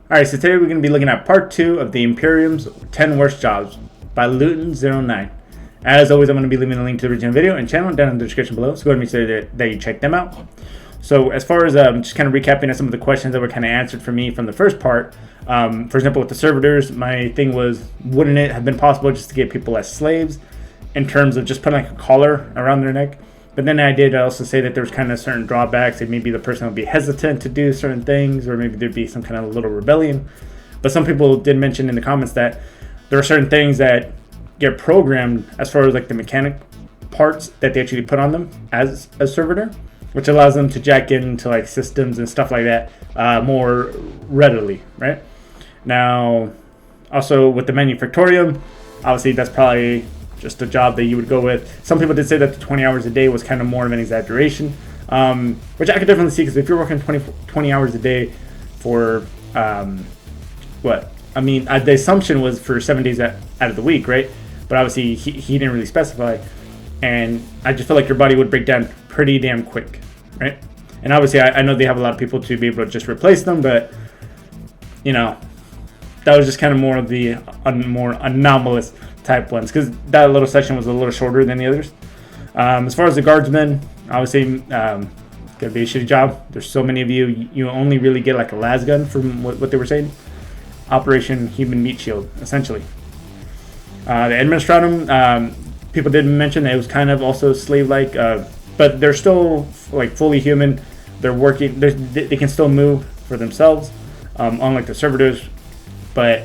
Alright, so today we're going to be looking at part 2 of the Imperium's 10 Worst Jobs by Luetin09. As always, I'm going to be leaving a link to the original video and channel down in the description below, so go ahead and make sure that you check them out. So as far as just kind of recapping some of the questions that were kind of answered for me from the first part, for example, with the servitors, my thing was, wouldn't it have been possible just to get people as slaves in terms of just putting like a collar around their neck? But then I did also say that there's kind of certain drawbacks, that maybe the person would be hesitant to do certain things, or maybe there'd be some kind of little rebellion. But some people did mention in the comments that there are certain things that get programmed as far as like the mechanic parts that they actually put on them as a servitor, which allows them to jack into like systems and stuff like that more readily, right? Now, also with the manufactorium, obviously that's probably just a job that you would go with. Some people did say that the 20 hours a day was kind of more of an exaggeration, which I could definitely see, because if you're working 20 hours a day for, the assumption was for 7 days out of the week, right? But obviously he didn't really specify, and I just feel like your body would break down pretty damn quick, right? And obviously I know they have a lot of people to be able to just replace them, but you know, that was just kind of more of the more anomalous type ones, because that little section was a little shorter than the others. As far as the guardsmen, obviously gonna be a shitty job. There's so many of you. You only really get like a las gun from what they were saying. Operation Human Meat Shield, essentially. The administratum, people did mention that it was kind of also slave-like, but they're still like fully human. They're working. They can still move for themselves, unlike the servitors, but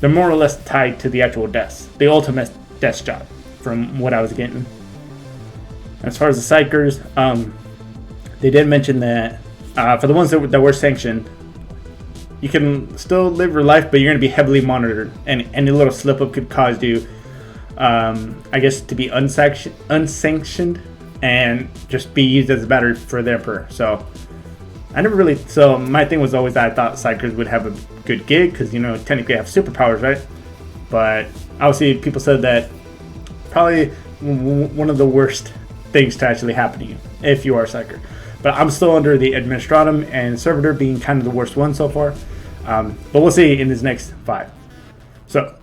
they're more or less tied to the actual desk, the ultimate desk job, from what I was getting. As far as the psychers, they did mention that for the ones that were sanctioned, you can still live your life, but you're going to be heavily monitored, and any little slip up could cause you, I guess, to be unsanctioned and just be used as a battery for the Emperor. So my thing was always that I thought psychers would have a good gig, because, you know, technically have superpowers, right? But obviously people said that probably one of the worst things to actually happen to you if you are a psyker. But I'm still under the administratum and servitor being kind of the worst one so far. But we'll see in this next 5. So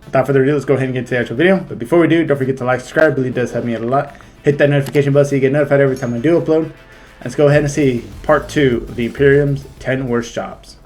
without further ado, let's go ahead and get to the actual video. But before we do, don't forget to like, subscribe. It really does help me out a lot. Hit that notification bell so you get notified every time I do upload. Let's go ahead and see part 2 of the Imperium's 10 Worst Jobs.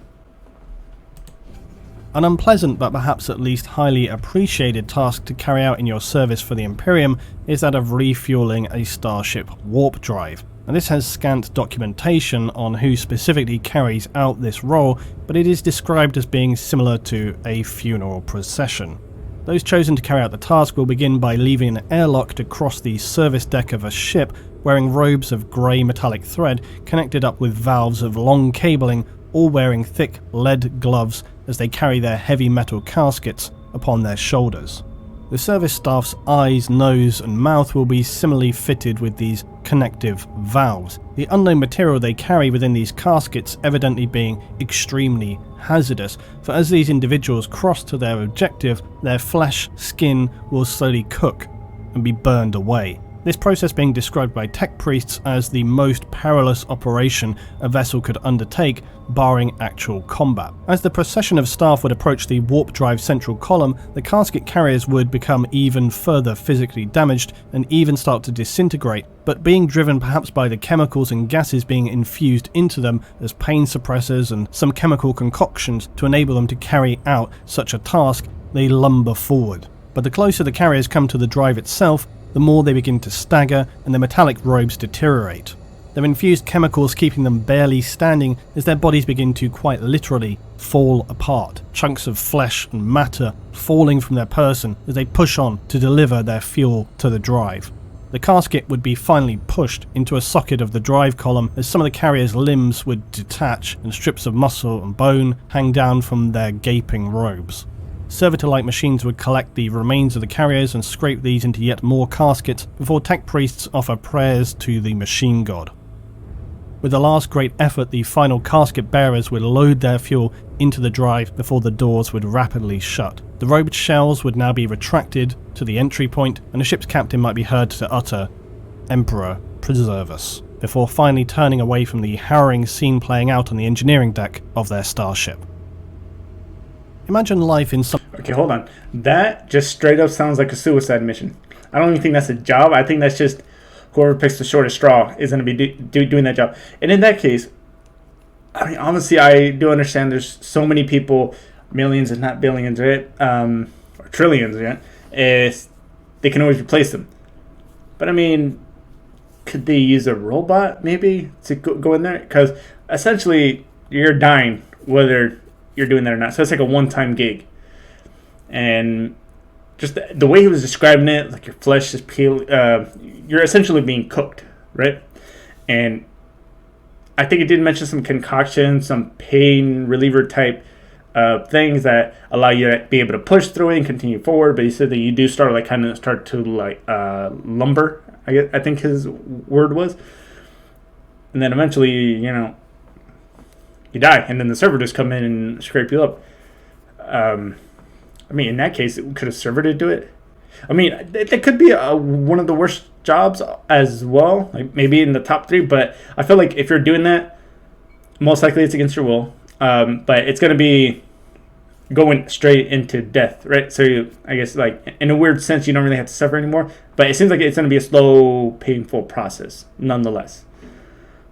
An unpleasant but perhaps at least highly appreciated task to carry out in your service for the Imperium is that of refueling a starship warp drive. And this has scant documentation on who specifically carries out this role, but it is described as being similar to a funeral procession. Those chosen to carry out the task will begin by leaving an airlock to cross the service deck of a ship, wearing robes of grey metallic thread connected up with valves of long cabling, all wearing thick lead gloves as they carry their heavy metal caskets upon their shoulders. The service staff's eyes, nose and mouth will be similarly fitted with these connective valves, the unknown material they carry within these caskets evidently being extremely hazardous, for as these individuals cross to their objective, their flesh, skin will slowly cook and be burned away. This process being described by tech priests as the most perilous operation a vessel could undertake, barring actual combat. As the procession of staff would approach the warp drive central column, the casket carriers would become even further physically damaged and even start to disintegrate, but being driven perhaps by the chemicals and gases being infused into them as pain suppressors and some chemical concoctions to enable them to carry out such a task, they lumber forward. But the closer the carriers come to the drive itself, the more they begin to stagger and their metallic robes deteriorate. Their infused chemicals keeping them barely standing as their bodies begin to quite literally fall apart, chunks of flesh and matter falling from their person as they push on to deliver their fuel to the drive. The casket would be finally pushed into a socket of the drive column as some of the carrier's limbs would detach and strips of muscle and bone hang down from their gaping robes. Servitor-like machines would collect the remains of the carriers and scrape these into yet more caskets before tech priests offer prayers to the machine god. With the last great effort, the final casket bearers would load their fuel into the drive before the doors would rapidly shut. The robed shells would now be retracted to the entry point, and the ship's captain might be heard to utter, "Emperor, preserve us," before finally turning away from the harrowing scene playing out on the engineering deck of their starship. Imagine life in some... Okay, hold on. That just straight up sounds like a suicide mission. I don't even think that's a job. I think that's just whoever picks the shortest straw is going to be doing that job. And in that case, I mean, honestly, I do understand there's so many people, millions if not billions, right? Or trillions, right? They can always replace them. But I mean, could they use a robot maybe to go in there? Because essentially, you're dying whether you're doing that or not. So it's like a one-time gig. And just the way he was describing it, like your flesh is you're essentially being cooked, right? And I think it did mention some concoction, some pain reliever type things that allow you to be able to push through it and continue forward. But he said that you do start to lumber, I think his word was. And then eventually, you die. And then the server just come in and scrape you up. I mean, in that case, could a server do it? I mean, that could be one of the worst jobs as well, like maybe in the top 3. But I feel like if you're doing that, most likely it's against your will. But it's going to be going straight into death, right? So I guess, like, in a weird sense, you don't really have to suffer anymore. But it seems like it's going to be a slow, painful process, nonetheless.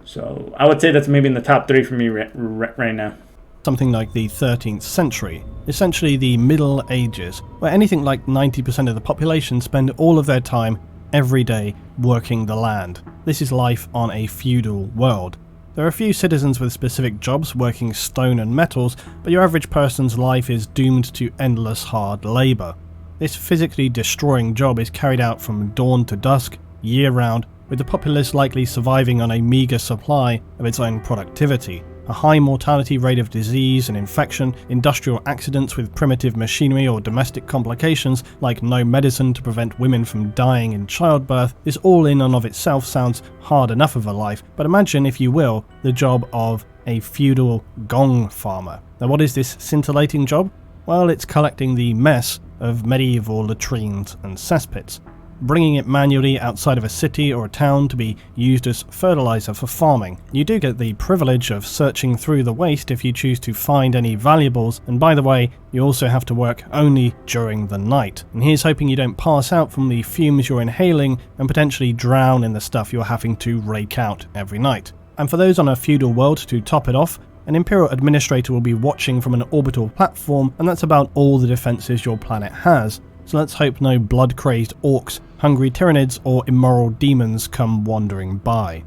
So I would say that's maybe in the top 3 for me right now. Something like the 13th century, essentially the Middle Ages, where anything like 90% of the population spend all of their time every day working the land. This is life on a feudal world. There are a few citizens with specific jobs working stone and metals, but your average person's life is doomed to endless hard labour. This physically destroying job is carried out from dawn to dusk, year-round, with the populace likely surviving on a meagre supply of its own productivity. A high mortality rate of disease and infection, industrial accidents with primitive machinery or domestic complications like no medicine to prevent women from dying in childbirth. This all in and of itself sounds hard enough of a life, but imagine, if you will, the job of a feudal gong farmer. Now, what is this scintillating job? Well, it's collecting the mess of medieval latrines and cesspits, bringing it manually outside of a city or a town to be used as fertilizer for farming. You do get the privilege of searching through the waste if you choose to find any valuables, and by the way, you also have to work only during the night. And here's hoping you don't pass out from the fumes you're inhaling and potentially drown in the stuff you're having to rake out every night. And for those on a feudal world, to top it off, an Imperial administrator will be watching from an orbital platform, and that's about all the defenses your planet has. So let's hope no blood-crazed orcs, hungry tyrannids, or immoral demons come wandering by.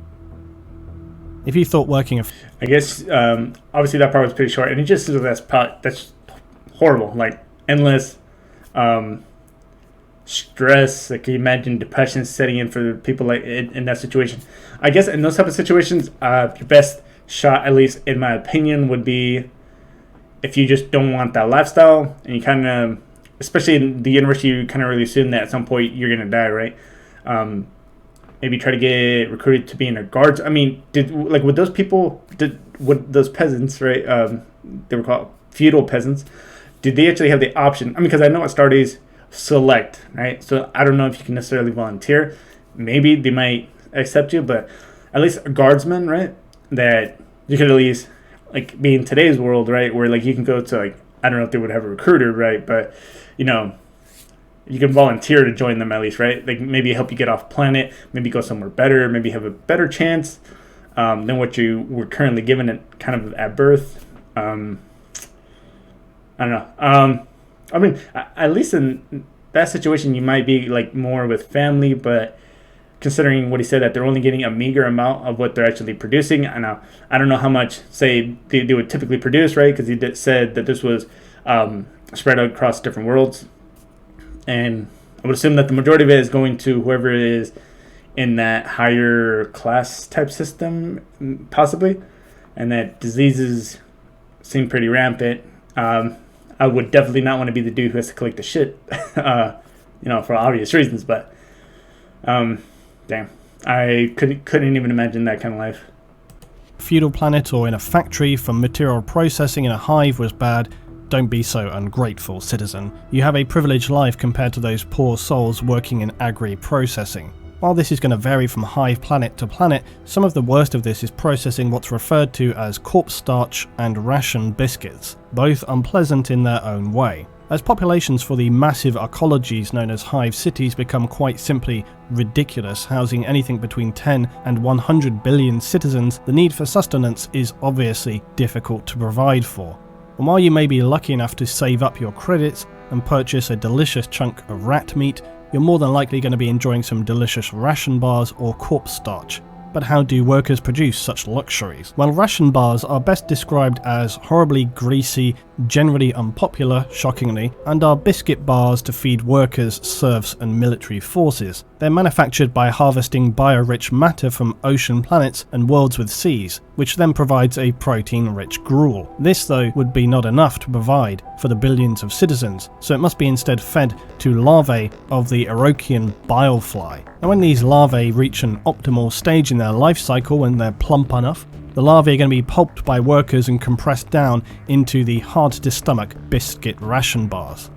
If you thought working I guess, obviously that part was pretty short, and it just that's horrible. Like, endless stress. Like, you imagine depression setting in for people like in that situation. I guess in those type of situations, your best shot, at least in my opinion, would be if you just don't want that lifestyle, and you kind of, especially in the university, you kind of really assume that at some point you're going to die, right? Maybe try to get recruited to be in a guards. I mean, would those peasants, right? They were called feudal peasants. Did they actually have the option? I mean, because I know at Stardays select, right? So I don't know if you can necessarily volunteer. Maybe they might accept you, but at least a guardsman, right? That you could at least, like, be in today's world, right? Where, like, you can go to, like, I don't know if they would have a recruiter, right? But, you know, you can volunteer to join them at least, right? Like, maybe help you get off planet, maybe go somewhere better, maybe have a better chance than what you were currently given at kind of at birth. I don't know. I mean, at least in that situation, you might be, like, more with family, but considering what he said, that they're only getting a meager amount of what they're actually producing. I don't know how much, say, they would typically produce, right? Because he said that this was spread out across different worlds. And I would assume that the majority of it is going to whoever is in that higher class type system, possibly. And that diseases seem pretty rampant. I would definitely not want to be the dude who has to collect the shit, for obvious reasons. But, damn, I couldn't even imagine that kind of life. Feudal planet or in a factory from material processing in a hive was bad. Don't be so ungrateful, citizen. You have a privileged life compared to those poor souls working in agri-processing. While this is going to vary from hive planet to planet, some of the worst of this is processing what's referred to as corpse starch and ration biscuits, both unpleasant in their own way. As populations for the massive ecologies known as hive cities become quite simply ridiculous, housing anything between 10 and 100 billion citizens, the need for sustenance is obviously difficult to provide for. And while you may be lucky enough to save up your credits and purchase a delicious chunk of rat meat, you're more than likely going to be enjoying some delicious ration bars or corpse starch. But how do workers produce such luxuries? Well, ration bars are best described as horribly greasy, generally unpopular, shockingly, and are biscuit bars to feed workers, serfs, and military forces. They're manufactured by harvesting bio-rich matter from ocean planets and worlds with seas, which then provides a protein-rich gruel. This, though, would be not enough to provide for the billions of citizens, so it must be instead fed to larvae of the Orochian bile fly. And when these larvae reach an optimal stage in their life cycle, when they're plump enough, the larvae are going to be pulped by workers and compressed down into the hard-to-stomach biscuit ration bars.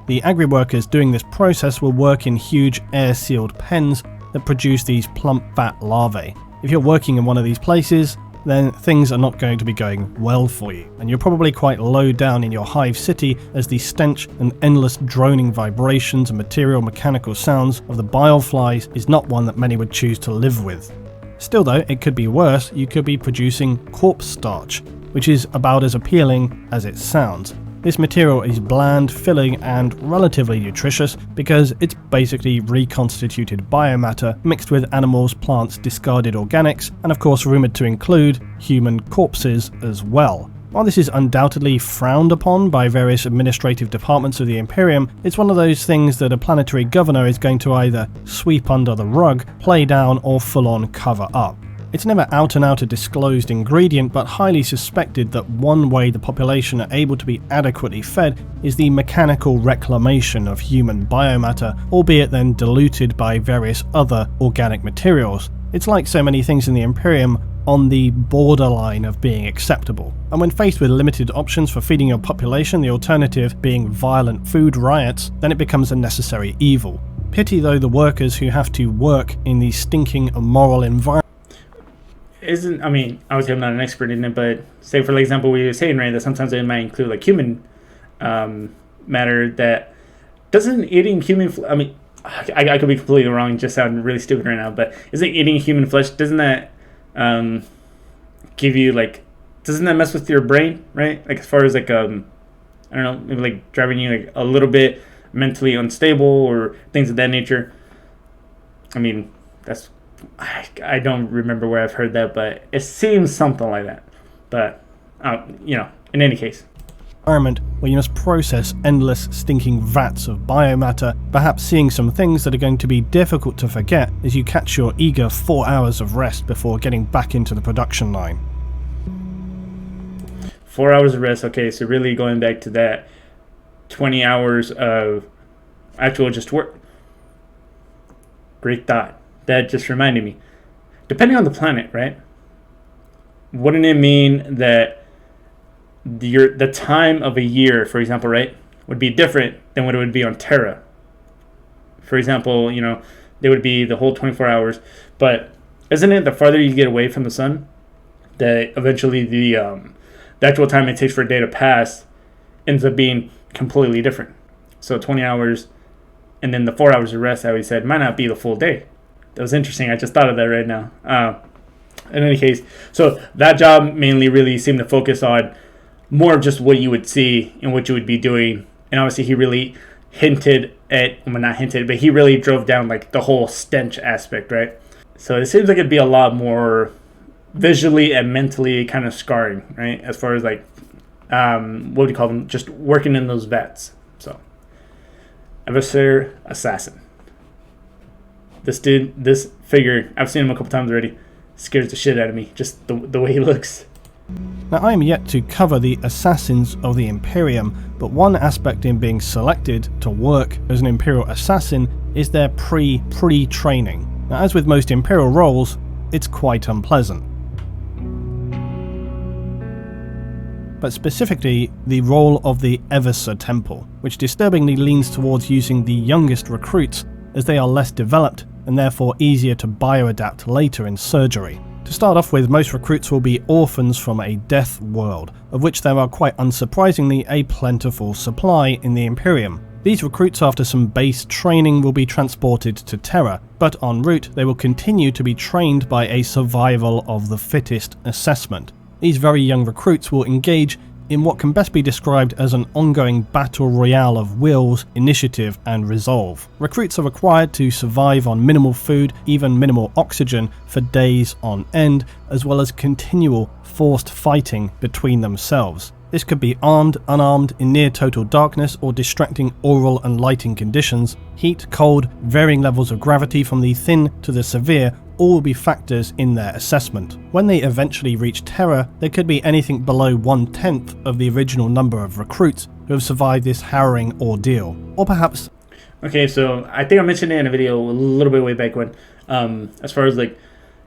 The agri-workers doing this process will work in huge air-sealed pens that produce these plump fat larvae. If you're working in one of these places, then things are not going to be going well for you, and you're probably quite low down in your hive city as the stench and endless droning vibrations and material mechanical sounds of the bile flies is not one that many would choose to live with. Still though, it could be worse. You could be producing corpse starch, which is about as appealing as it sounds. This material is bland, filling, and relatively nutritious because it's basically reconstituted biomatter mixed with animals, plants, discarded organics, and of course rumoured to include human corpses as well. While this is undoubtedly frowned upon by various administrative departments of the Imperium, it's one of those things that a planetary governor is going to either sweep under the rug, play down, or full-on cover up. It's never out and out a disclosed ingredient, but highly suspected that one way the population are able to be adequately fed is the mechanical reclamation of human biomatter, albeit then diluted by various other organic materials. It's like so many things in the Imperium, on the borderline of being acceptable. And when faced with limited options for feeding your population, the alternative being violent food riots, then it becomes a necessary evil. Pity though the workers who have to work in the stinking immoral environment. I mean, obviously I'm not an expert in it, but say for example we were saying, right, that sometimes it might include like human matter that doesn't eating human I mean, I could be completely wrong, just sound really stupid right now, but isn't eating human flesh, doesn't that give you like, doesn't that mess with your brain, right? Like as far as like I don't know, maybe like driving you like a little bit mentally unstable or things of that nature. I mean, that's, I don't remember where I've heard that, but it seems something like that. But you know, in any case, environment where you must process endless stinking vats of biomatter, perhaps seeing some things that are going to be difficult to forget as you catch your eager 4 hours of rest before getting back into the production line. 4 hours of rest, okay, so really going back to that 20 hours of actual just work. Great thought. That just reminded me. Depending on the planet, right? Wouldn't it mean that the time of a year, for example, right, would be different than what it would be on Terra? For example, you know, they would be the whole 24 hours. But isn't it the farther you get away from the sun, that eventually the actual time it takes for a day to pass ends up being completely different? So 20 hours and then the 4 hours of rest, I always said, might not be the full day. That was interesting. I just thought of that right now. In any case, so that job mainly really seemed to focus on more of just what you would see and what you would be doing. And obviously he really hinted at, well, not hinted, but he really drove down like the whole stench aspect, right? So it seems like it'd be a lot more visually and mentally kind of scarring, right? As far as like, what do you call them? Just working in those vets. So, Adversary Assassin. This dude, this figure, I've seen him a couple times already, scares the shit out of me, just the way he looks. Now I am yet to cover the assassins of the Imperium, but one aspect in being selected to work as an Imperial assassin is their pre-training. Now as with most Imperial roles, it's quite unpleasant. But specifically the role of the Eversa Temple, which disturbingly leans towards using the youngest recruits as they are less developed and therefore easier to bioadapt later in surgery. To start off with, most recruits will be orphans from a death world, of which there are quite unsurprisingly a plentiful supply in the Imperium. These recruits, after some base training, will be transported to Terra, but en route they will continue to be trained by a survival of the fittest assessment. These very young recruits will engage in what can best be described as an ongoing battle royale of wills, initiative and resolve. Recruits are required to survive on minimal food, even minimal oxygen, for days on end, as well as continual forced fighting between themselves. This could be armed, unarmed, in near total darkness, or distracting aural and lighting conditions. Heat, cold, varying levels of gravity from the thin to the severe all will be factors in their assessment. When they eventually reach Terra, there could be anything below 1/10 of the original number of recruits who have survived this harrowing ordeal. Or perhaps... Okay, so I think I mentioned it in a video a little bit way back when, as far as like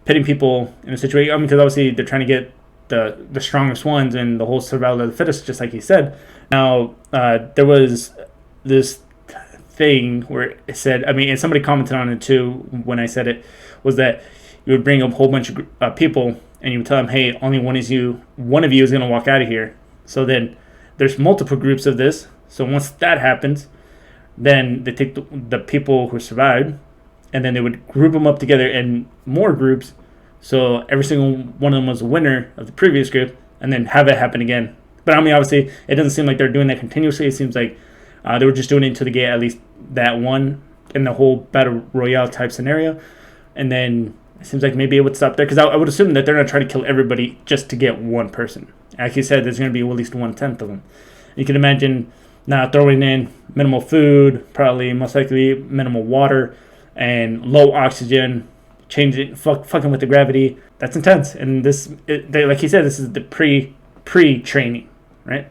pitting people in a situation, I mean, because obviously they're trying to get the strongest ones and the whole survival of the fittest, just like he said. Now, there was this thing where it said, I mean, and somebody commented on it too when I said it, was that you would bring up a whole bunch of people and you would tell them, hey, only one of you is going to walk out of here. So then there's multiple groups of this. So once that happens, then they take the people who survived and then they would group them up together in more groups. So every single one of them was a winner of the previous group, and then have it happen again. But I mean, obviously, it doesn't seem like they're doing that continuously. It seems like they were just doing it until they get at least that one in the whole battle royale type scenario. And then it seems like maybe it would stop there, because I would assume that they're not trying to kill everybody just to get one person. Like you said, there's going to be at least 1/10 of them. You can imagine now throwing in minimal food, probably most likely minimal water, and low oxygen. Changing, fucking with the gravity. That's intense. And this, like he said, this is the pre-training, right?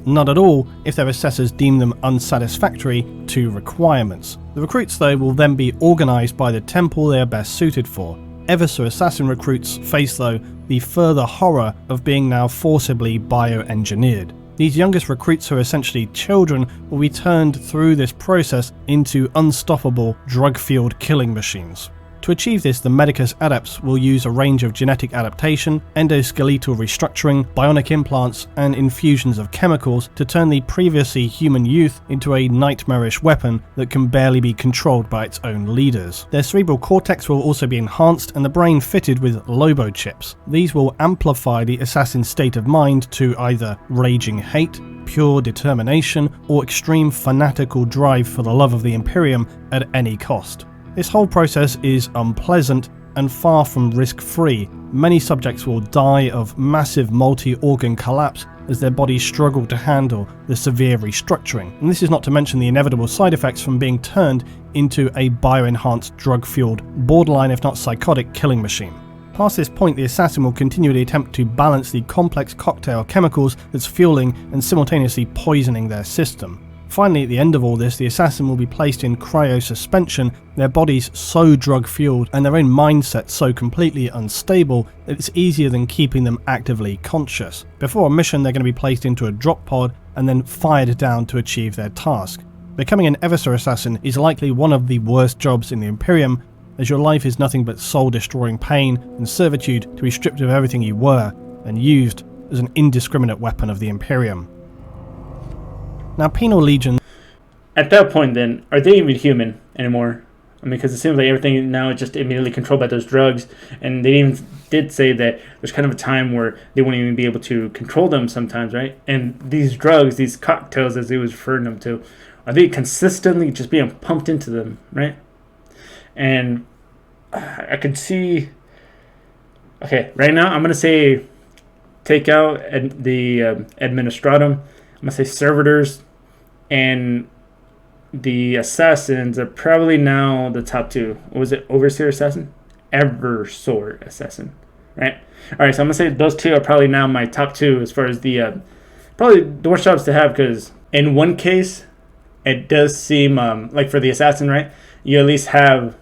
Not at all if their assessors deem them unsatisfactory to requirements. The recruits, though, will then be organised by the temple they are best suited for. Eversor assassin recruits face, though, the further horror of being now forcibly bioengineered. These youngest recruits, who are essentially children, will be turned through this process into unstoppable drug-fueled killing machines. To achieve this, the Medicus adepts will use a range of genetic adaptation, endoskeletal restructuring, bionic implants, and infusions of chemicals to turn the previously human youth into a nightmarish weapon that can barely be controlled by its own leaders. Their cerebral cortex will also be enhanced and the brain fitted with Lobo chips. These will amplify the assassin's state of mind to either raging hate, pure determination, or extreme fanatical drive for the love of the Imperium at any cost. This whole process is unpleasant and far from risk-free. Many subjects will die of massive multi-organ collapse as their bodies struggle to handle the severe restructuring. And this is not to mention the inevitable side effects from being turned into a bioenhanced, drug-fueled, borderline if not psychotic killing machine. Past this point, the assassin will continually attempt to balance the complex cocktail of chemicals that's fueling and simultaneously poisoning their system. Finally, at the end of all this, the assassin will be placed in cryosuspension, their bodies so drug-fueled and their own mindset so completely unstable that it's easier than keeping them actively conscious. Before a mission, they're going to be placed into a drop pod and then fired down to achieve their task. Becoming an Eversor assassin is likely one of the worst jobs in the Imperium, as your life is nothing but soul-destroying pain and servitude to be stripped of everything you were and used as an indiscriminate weapon of the Imperium. Now, Penal Legions... At that point, then, are they even human anymore? I mean, because it seems like everything now is just immediately controlled by those drugs. And they even did say that there's kind of a time where they wouldn't even be able to control them sometimes, right? And these drugs, these cocktails, as he was referring them to, are they consistently just being pumped into them, right? And I could see... Okay, right now, I'm going to say take out the Administratum. I'm going to say servitors and the assassins are probably now the top two. What was it? Overseer assassin? Eversor assassin. Right? Alright, so I'm going to say those two are probably now my top two as far as the probably the worst jobs to have, because in one case, it does seem like for the assassin, right? You at least have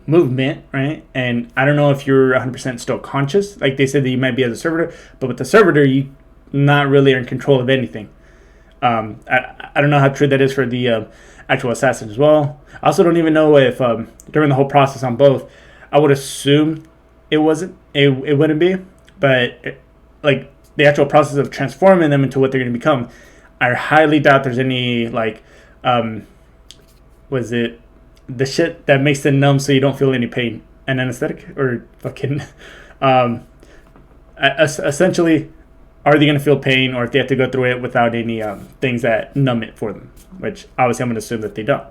movement, right? And I don't know if you're 100% still conscious. Like they said that you might be as a servitor, but with the servitor, you not really are in control of anything. I don't know how true that is for the actual assassins as well. I also don't even know if during the whole process on both, I would assume it wouldn't be, but like the actual process of transforming them into what they're going to become, I highly doubt there's any like was it the shit that makes them numb so you don't feel any pain, an anesthetic or fucking essentially, are they going to feel pain, or if they have to go through it without any things that numb it for them, which obviously I'm going to assume that they don't.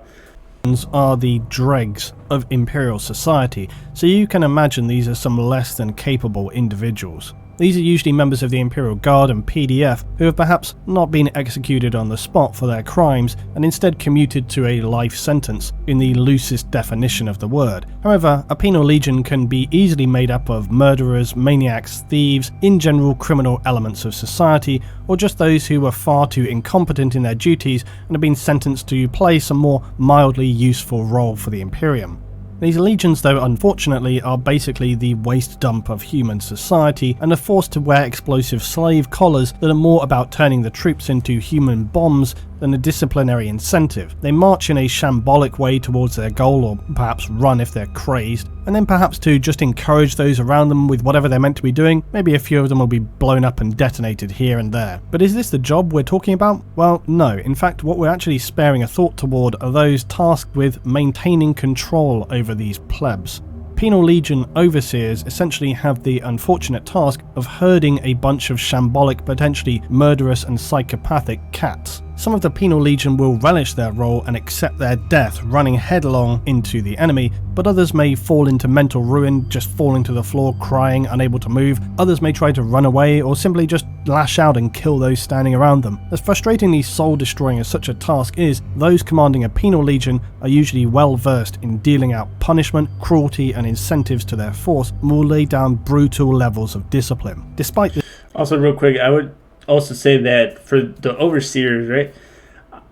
Are the dregs of Imperial society, so you can imagine these are some less than capable individuals. These are usually members of the Imperial Guard and PDF who have perhaps not been executed on the spot for their crimes and instead commuted to a life sentence in the loosest definition of the word. However, a penal legion can be easily made up of murderers, maniacs, thieves, in general criminal elements of society, or just those who were far too incompetent in their duties and have been sentenced to play some more mildly useful role for the Imperium. These legions, though, unfortunately, are basically the waste dump of human society and are forced to wear explosive slave collars that are more about turning the troops into human bombs than a disciplinary incentive. They march in a shambolic way towards their goal, or perhaps run if they're crazed, and then perhaps to just encourage those around them with whatever they're meant to be doing. Maybe a few of them will be blown up and detonated here and there. But is this the job we're talking about? Well, no. In fact, what we're actually sparing a thought toward are those tasked with maintaining control over these plebs. Penal Legion overseers essentially have the unfortunate task of herding a bunch of shambolic, potentially murderous and psychopathic cats. Some of the Penal Legion will relish their role and accept their death running headlong into the enemy, but others may fall into mental ruin, just falling to the floor crying, unable to move. Others may try to run away or simply just lash out and kill those standing around them. As frustratingly soul-destroying as such a task is, those commanding a Penal Legion are usually well versed in dealing out punishment, cruelty and incentives to their force, and will lay down brutal levels of discipline. Despite this, also real quick, I would also say that for the overseers, right?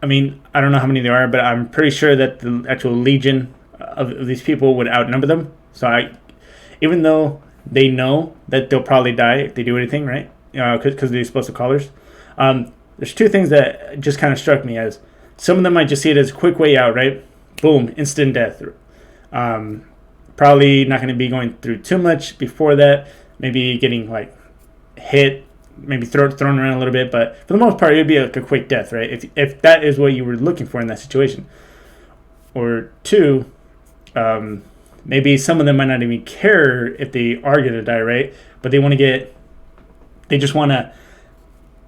I mean, I don't know how many there are, but I'm pretty sure that the actual legion of these people would outnumber them. So even though they know that they'll probably die if they do anything, right? Because of these explosive collars. There's two things that just kind of struck me as some of them might just see it as a quick way out, right? Boom, instant death. Probably not going to be going through too much before that. Maybe getting like hit, maybe thrown around a little bit, but for the most part, it would be like a quick death, right? If that is what you were looking for in that situation. Or two, maybe some of them might not even care if they are going to die, right? But they just want to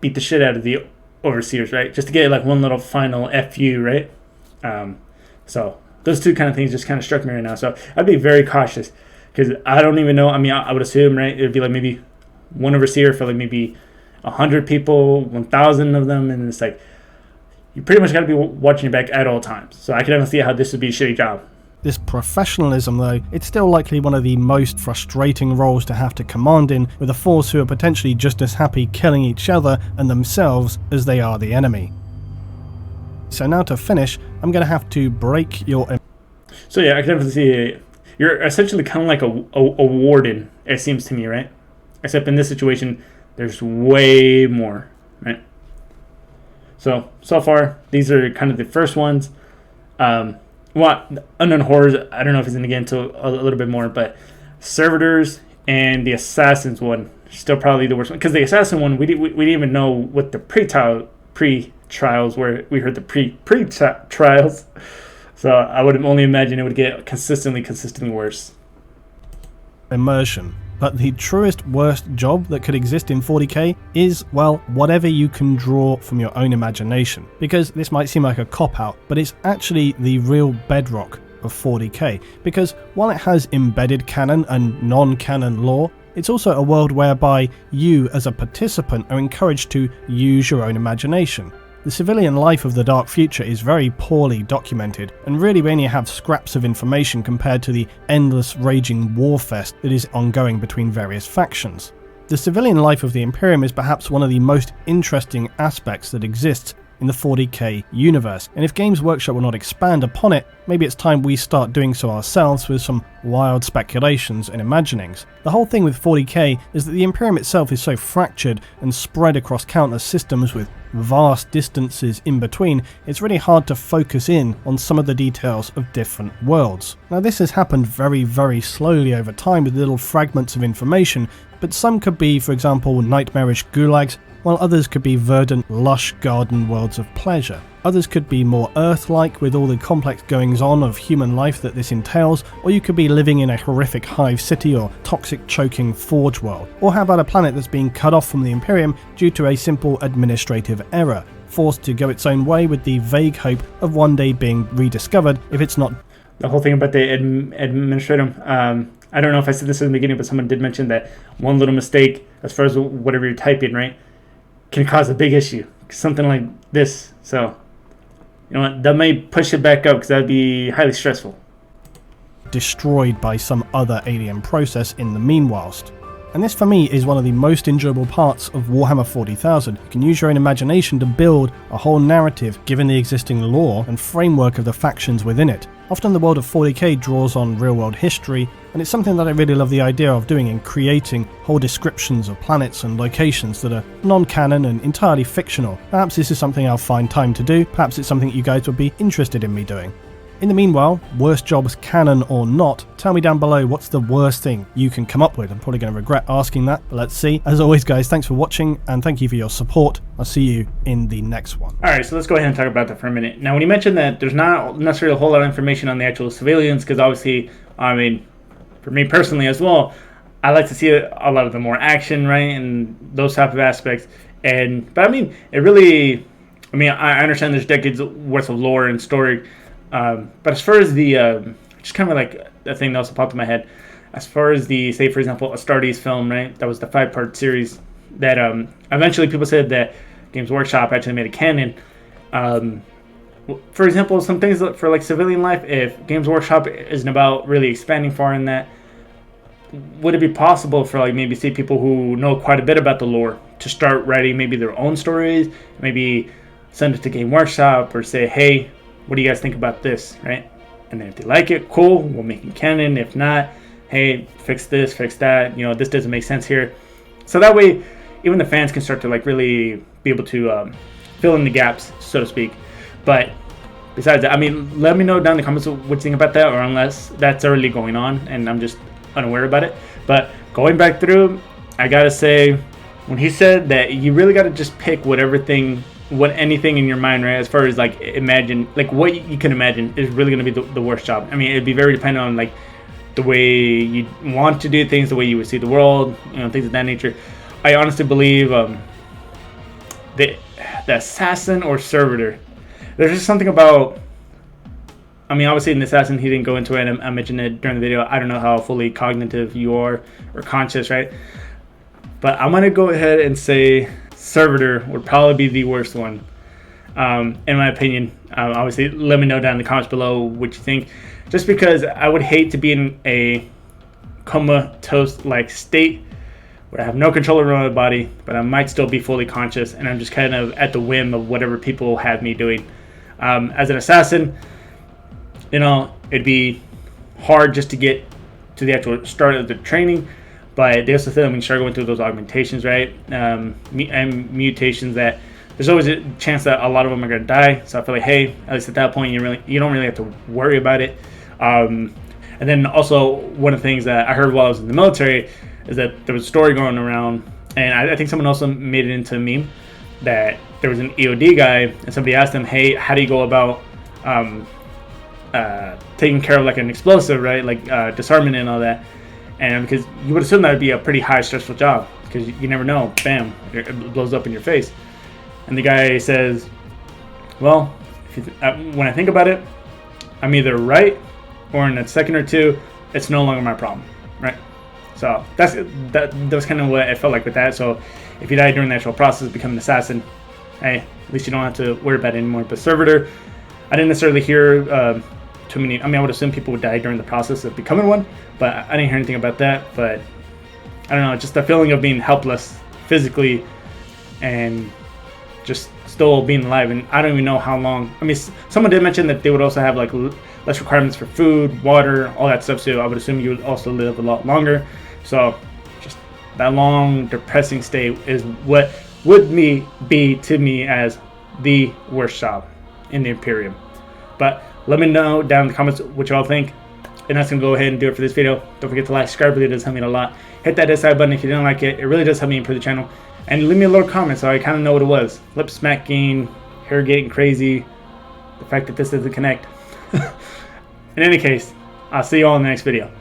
beat the shit out of the overseers, right? Just to get like one little final FU, right? So those two kind of things just kind of struck me right now. So I'd be very cautious because I don't even know. I mean, I would assume, right? It would be like maybe one overseer for like maybe 100 people, 1,000 of them, and it's like you pretty much got to be watching your back at all times. So I can definitely see how this would be a shitty job. This professionalism, though, it's still likely one of the most frustrating roles to have to command in, with a force who are potentially just as happy killing each other and themselves as they are the enemy. So now to finish, I'm going to have to break your... So yeah, I can definitely see you're essentially kind of like a warden, it seems to me, right? Except in this situation, there's way more, right? So far, these are kind of the first ones. Unknown Horrors, I don't know if it's going to get into a little bit more, but Servitors and the Assassins one, still probably the worst one. Because the Assassin one, we didn't even know what the pre-trials were. We heard the pre-trials. So I would only imagine it would get consistently worse. Immersion. But the truest worst job that could exist in 40k is, well, whatever you can draw from your own imagination. Because this might seem like a cop-out, but it's actually the real bedrock of 40k. Because while it has embedded canon and non-canon lore, it's also a world whereby you as a participant are encouraged to use your own imagination. The civilian life of the Dark Future is very poorly documented, and really we only have scraps of information compared to the endless raging warfest that is ongoing between various factions. The civilian life of the Imperium is perhaps one of the most interesting aspects that exists in the 40k universe, and if Games Workshop will not expand upon it, maybe it's time we start doing so ourselves with some wild speculations and imaginings. The whole thing with 40k is that the Imperium itself is so fractured and spread across countless systems with vast distances in between, it's really hard to focus in on some of the details of different worlds. Now this has happened very, very slowly over time with little fragments of information, but some could be, for example, nightmarish gulags, while others could be verdant, lush garden worlds of pleasure. Others could be more Earth-like with all the complex goings-on of human life that this entails, or you could be living in a horrific hive city or toxic choking forge world. Or how about a planet that's being cut off from the Imperium due to a simple administrative error, forced to go its own way with the vague hope of one day being rediscovered if it's not. The whole thing about the administratum, I don't know if I said this in the beginning, but someone did mention that one little mistake as far as whatever you're typing, right, can cause a big issue. Something like this. So, you know what, that may push it back up because that would be highly stressful. Destroyed by some other alien process in the meanwhilest. And this for me is one of the most enjoyable parts of Warhammer 40,000. You can use your own imagination to build a whole narrative given the existing lore and framework of the factions within it. Often the world of 40k draws on real-world history, and it's something that I really love the idea of doing in creating whole descriptions of planets and locations that are non-canon and entirely fictional. Perhaps this is something I'll find time to do, perhaps it's something you guys would be interested in me doing. In the meanwhile, worst jobs canon or not, tell me down below what's the worst thing you can come up with. I'm probably going to regret asking that, but let's see. As always guys, thanks for watching and thank you for your support. I'll see you in the next one. Alright, so let's go ahead and talk about that for a minute. Now when you mentioned that there's not necessarily a whole lot of information on the actual civilians, because obviously, I mean, for me personally as well, I like to see a lot of the more action, right, and those type of aspects. But I mean, it really, I mean, I understand there's decades worth of lore and story. But as far as the, just kind of like a thing that also popped in my head, as far as the, say for example, Astartes film, right, that was the 5-part series that eventually people said that Games Workshop actually made a canon. For example, some things for like civilian life, if Games Workshop isn't about really expanding far in that, would it be possible for like maybe say people who know quite a bit about the lore to start writing maybe their own stories, maybe send it to Game Workshop or say, hey, what do you guys think about this, right? And then if they like it, cool, we'll make it canon. If not, hey, fix this, fix that, you know, this doesn't make sense here. So that way, even the fans can start to like really be able to fill in the gaps, so to speak. But besides that, I mean, let me know down in the comments what you think about that, or unless that's already going on and I'm just unaware about it. But going back through, I gotta say, when he said that you really gotta just pick anything in your mind, right, as far as like imagine, like what you can imagine is really going to be the worst job. I mean, it'd be very dependent on like the way you want to do things, the way you would see the world, you know, things of that nature. I honestly believe the assassin or servitor, there's just something about, I mean, obviously in the assassin he didn't go into it, and I mentioned it during the video. I don't know how fully cognitive you are or conscious, right, but I'm going to go ahead and say servitor would probably be the worst one, in my opinion. Obviously, let me know down in the comments below what you think. Just because I would hate to be in a comatose-like state where I have no control over my body, but I might still be fully conscious, and I'm just kind of at the whim of whatever people have me doing. As an assassin, you know, it'd be hard just to get to the actual start of the training. But they also said when you start going through those augmentations, right, and mutations, that there's always a chance that a lot of them are going to die. So I feel like, hey, at least at that point, you don't really have to worry about it. And then also one of the things that I heard while I was in the military is that there was a story going around, and I think someone also made it into a meme, that there was an EOD guy, and somebody asked him, hey, how do you go about taking care of like an explosive, right, like disarmament and all that. And because you would assume that would be a pretty high stressful job, because you never know, bam, it blows up in your face. And the guy says, well, when I think about it, I'm either right, or in a second or two, it's no longer my problem, right? So that was kind of what I felt like with that. So if you die during the actual process of becoming an assassin, hey, at least you don't have to worry about it anymore. But servitor, I didn't necessarily hear too many. I mean, I would assume people would die during the process of becoming one, but I didn't hear anything about that. But I don't know, just the feeling of being helpless physically and just still being alive. And I don't even know how long. I mean, someone did mention that they would also have like less requirements for food, water, all that stuff. So I would assume you would also live a lot longer. So just that long, depressing state is what would be to me as the worst job in the Imperium. But let me know down in the comments what y'all think. And that's going to go ahead and do it for this video. Don't forget to like, subscribe, it does help me a lot. Hit that dislike button if you didn't like it. It really does help me improve the channel. And leave me a little comment so I kind of know what it was. Lip smacking, hair getting crazy, the fact that this doesn't connect. In any case, I'll see you all in the next video.